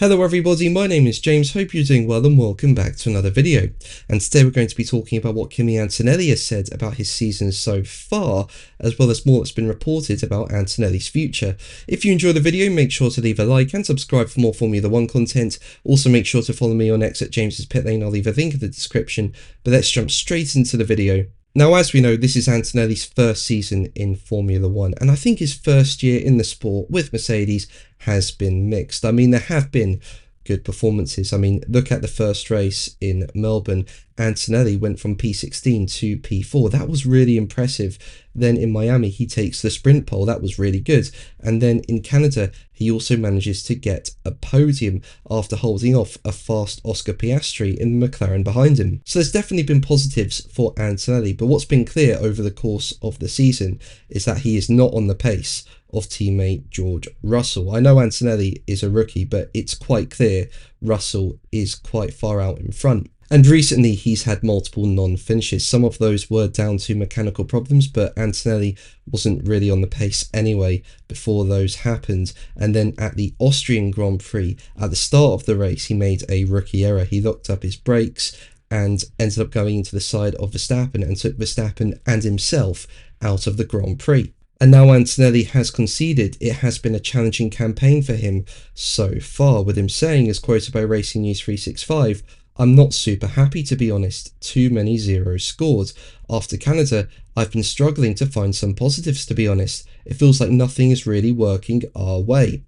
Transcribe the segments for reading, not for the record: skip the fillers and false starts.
Hello everybody, my name is James, hope you're doing well and welcome back to another video. And today we're going to be talking about what Kimi Antonelli has said about his season so far, as well as more that's been reported about Antonelli's future. If you enjoy the video, make sure to leave a like and subscribe for more Formula 1 content. Also make sure to follow me on X at James's Pit Lane, I'll leave a link in the description. But let's jump straight into the video. Now, as we know, this is Antonelli's first season in Formula 1, and I think his first year in the sport with Mercedes has been mixed. I mean, there have been good performances. I mean, look at the first race in Melbourne. Antonelli went from P16 to P4. That was really impressive. Then in Miami, he takes the sprint pole. That was really good. And then in Canada, he also manages to get a podium after holding off a fast Oscar Piastri in the McLaren behind him. So there's definitely been positives for Antonelli, but what's been clear over the course of the season is that he is not on the pace of teammate George Russell. I know Antonelli is a rookie, but it's quite clear Russell is quite far out in front. And recently he's had multiple non-finishes. Some of those were down to mechanical problems, but Antonelli wasn't really on the pace anyway before those happened. And then at the Austrian Grand Prix, at the start of the race, he made a rookie error. He locked up his brakes and ended up going into the side of Verstappen and took Verstappen and himself out of the Grand Prix. And now Antonelli has conceded it has been a challenging campaign for him so far, with him saying, as quoted by Racing News 365, "I'm not super happy, to be honest. Too many zeros scored. After Canada, I've been struggling to find some positives, to be honest. It feels like nothing is really working our way."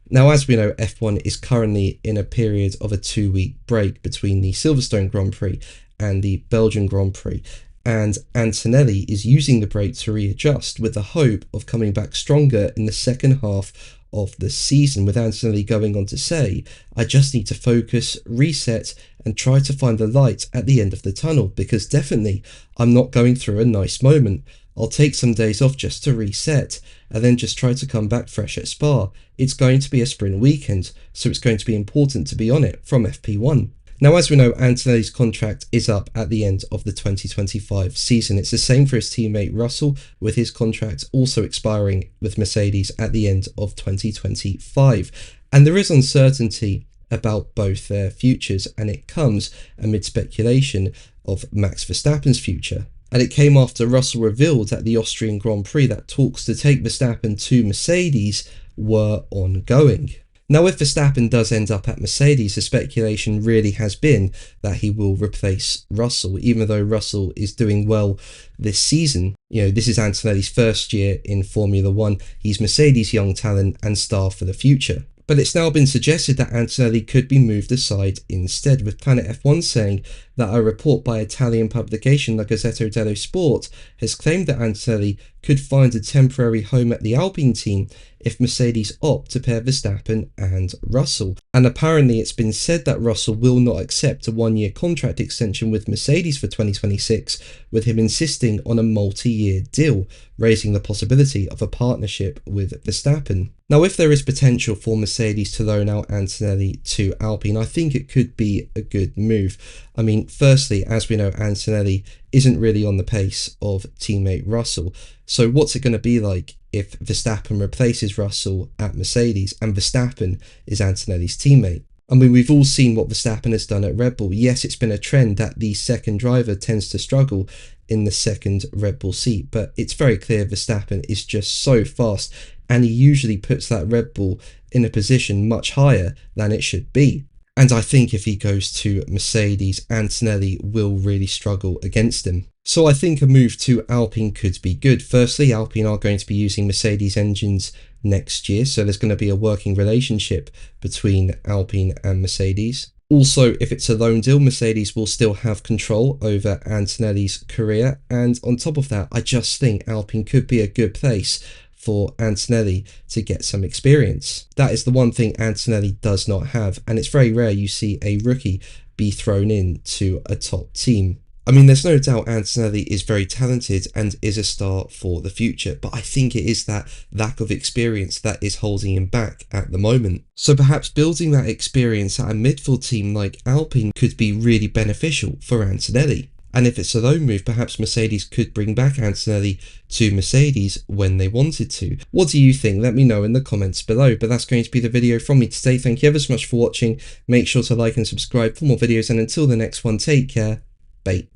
Now, as we know, F1 is currently in a period of a 2-week break between the Silverstone Grand Prix and the Belgian Grand Prix. And Antonelli is using the break to readjust with the hope of coming back stronger in the second half of the season, with Antonelli going on to say, "I just need to focus, reset and try to find the light at the end of the tunnel, because definitely I'm not going through a nice moment. I'll take some days off just to reset and then just try to come back fresh at Spa. It's going to be a sprint weekend, so it's going to be important to be on it from FP1." Now, as we know, Antonelli's contract is up at the end of the 2025 season. It's the same for his teammate Russell, with his contract also expiring with Mercedes at the end of 2025. And there is uncertainty about both their futures, and it comes amid speculation of Max Verstappen's future. And it came after Russell revealed at the Austrian Grand Prix that talks to take Verstappen to Mercedes were ongoing. Now, if Verstappen does end up at Mercedes, the speculation really has been that he will replace Russell, even though Russell is doing well this season. You know, this is Antonelli's first year in Formula 1. He's Mercedes' young talent and star for the future. But it's now been suggested that Antonelli could be moved aside instead, with Planet F1 saying that a report by Italian publication La Gazzetta dello Sport has claimed that Antonelli could find a temporary home at the Alpine team if Mercedes opt to pair Verstappen and Russell. And apparently it's been said that Russell will not accept a 1-year contract extension with Mercedes for 2026, with him insisting on a multi-year deal, raising the possibility of a partnership with Verstappen. Now, if there is potential for Mercedes to loan out Antonelli to Alpine, I think it could be a good move. I mean, firstly, as we know, Antonelli isn't really on the pace of teammate Russell. So what's it going to be like if Verstappen replaces Russell at Mercedes and Verstappen is Antonelli's teammate? I mean, we've all seen what Verstappen has done at Red Bull. Yes, it's been a trend that the second driver tends to struggle in the second Red Bull seat, but it's very clear Verstappen is just so fast, and he usually puts that Red Bull in a position much higher than it should be. And I think if he goes to Mercedes, Antonelli will really struggle against him. So I think a move to Alpine could be good. Firstly, Alpine are going to be using Mercedes engines next year, so there's going to be a working relationship between Alpine and Mercedes. Also, if it's a loan deal, Mercedes will still have control over Antonelli's career. And on top of that, I just think Alpine could be a good place for Antonelli to get some experience. That is the one thing Antonelli does not have, and it's very rare you see a rookie be thrown in to a top team. I mean, there's no doubt Antonelli is very talented and is a star for the future, but I think it is that lack of experience that is holding him back at the moment. So perhaps building that experience at a midfield team like Alpine could be really beneficial for Antonelli. And if it's a loan move, perhaps Mercedes could bring back Antonelli to Mercedes when they wanted to. What do you think? Let me know in the comments below. But that's going to be the video from me today. Thank you ever so much for watching. Make sure to like and subscribe for more videos. And until the next one, take care. Bye.